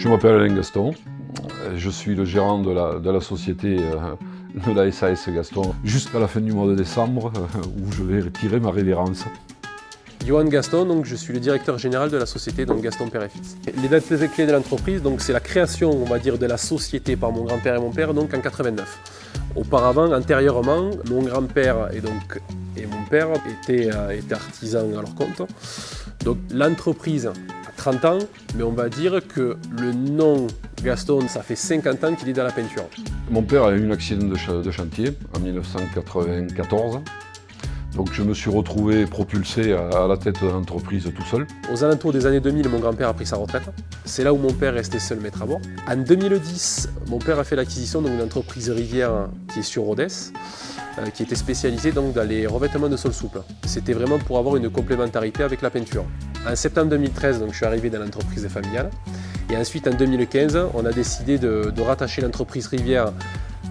Je m'appelle Alain Gaston, je suis le gérant de la société de la SAS Gaston jusqu'à la fin du mois de décembre où je vais retirer ma révérence. Johan Gaston, donc je suis le directeur général de la société donc Gaston Père et Fils. Les dates clés de l'entreprise, donc c'est la création, on va dire, de la société par mon grand-père et mon père donc en 89. Auparavant, antérieurement, mon grand-père et mon père étaient artisans à leur compte. Donc l'entreprise a 30 ans, mais on va dire que le nom Gaston, ça fait 50 ans qu'il est dans la peinture. Mon père a eu un accident de chantier en 1994. Donc je me suis retrouvé propulsé à la tête de l'entreprise tout seul. Aux alentours des années 2000, mon grand-père a pris sa retraite. C'est là où mon père restait seul maître à bord. En 2010, mon père a fait l'acquisition d'une entreprise Rivière qui est sur Rodez, qui était spécialisée donc dans les revêtements de sol souple. C'était vraiment pour avoir une complémentarité avec la peinture. En septembre 2013, donc, je suis arrivé dans l'entreprise familiale. Et ensuite, en 2015, on a décidé de rattacher l'entreprise Rivière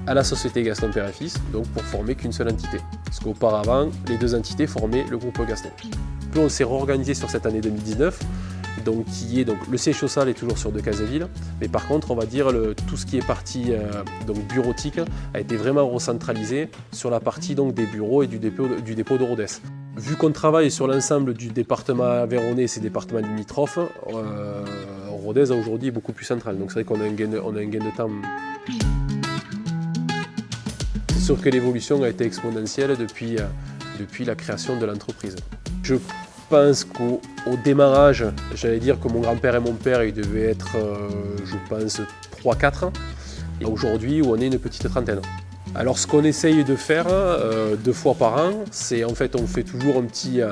à la société Gaston Père et Fils, donc pour former qu'une seule entité. Parce qu'auparavant, les deux entités formaient le groupe Gaston. Puis on s'est réorganisé sur cette année 2019, donc le siège social est toujours sur Decazeville, mais par contre, on va dire tout ce qui est partie donc bureautique a été vraiment recentralisé sur la partie donc des bureaux et du dépôt de Rodez. Vu qu'on travaille sur l'ensemble du département Aveyronais et ses départements limitrophes, Rodez aujourd'hui est beaucoup plus central. Donc c'est vrai qu'on a un gain de temps. C'est sûr que l'évolution a été exponentielle depuis la création de l'entreprise. Je pense qu'au démarrage, j'allais dire que mon grand-père et mon père, ils devaient être, je pense, 3-4. Et aujourd'hui, où on est une petite trentaine. Alors ce qu'on essaye de faire 2 fois par an, c'est en fait on fait toujours un petit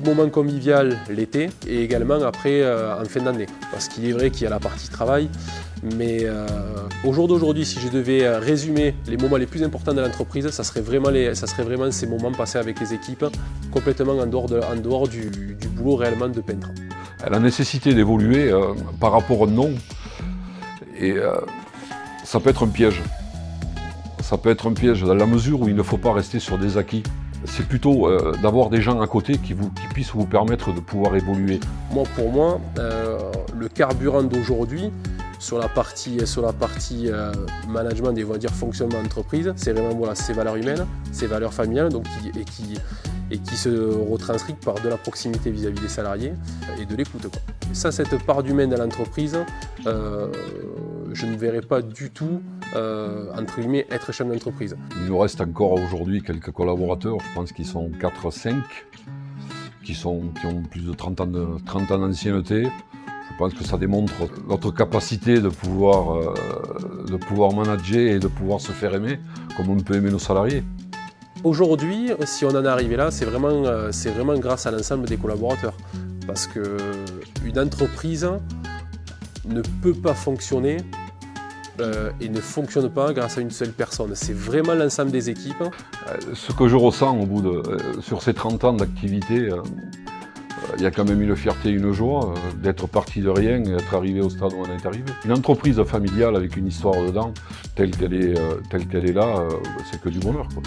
moment convivial l'été et également après en fin d'année. Parce qu'il est vrai qu'il y a la partie travail, mais au jour d'aujourd'hui, si je devais résumer les moments les plus importants de l'entreprise, ça serait vraiment ces moments passés avec les équipes, complètement en dehors du boulot réellement de peintre. La nécessité d'évoluer par rapport au nom, et ça peut être un piège. Ça peut être un piège dans la mesure où il ne faut pas rester sur des acquis. C'est plutôt d'avoir des gens à côté qui puissent vous permettre de pouvoir évoluer. Pour moi, le carburant d'aujourd'hui, sur la partie management et on va dire fonctionnement d'entreprise, c'est vraiment ces valeurs humaines, ces valeurs familiales donc, qui se retranscrivent par de la proximité vis-à-vis des salariés et de l'écoute. Ça, cette part d'humain dans l'entreprise, je ne verrai pas du tout, entre guillemets, être chef d'entreprise. Il nous reste encore aujourd'hui quelques collaborateurs, je pense qu'ils sont 4-5, qui ont plus de 30 ans d'ancienneté. Je pense que ça démontre notre capacité de pouvoir manager et de pouvoir se faire aimer, comme on peut aimer nos salariés. Aujourd'hui, si on en est arrivé là, c'est vraiment grâce à l'ensemble des collaborateurs. Parce qu'une entreprise ne peut pas fonctionner et ne fonctionne pas grâce à une seule personne. C'est vraiment l'ensemble des équipes. Ce que je ressens sur ces 30 ans d'activité, il y a quand même une fierté et une joie d'être parti de rien et d'être arrivé au stade où on est arrivé. Une entreprise familiale avec une histoire dedans, telle qu'elle est là, c'est que du bonheur, quoi.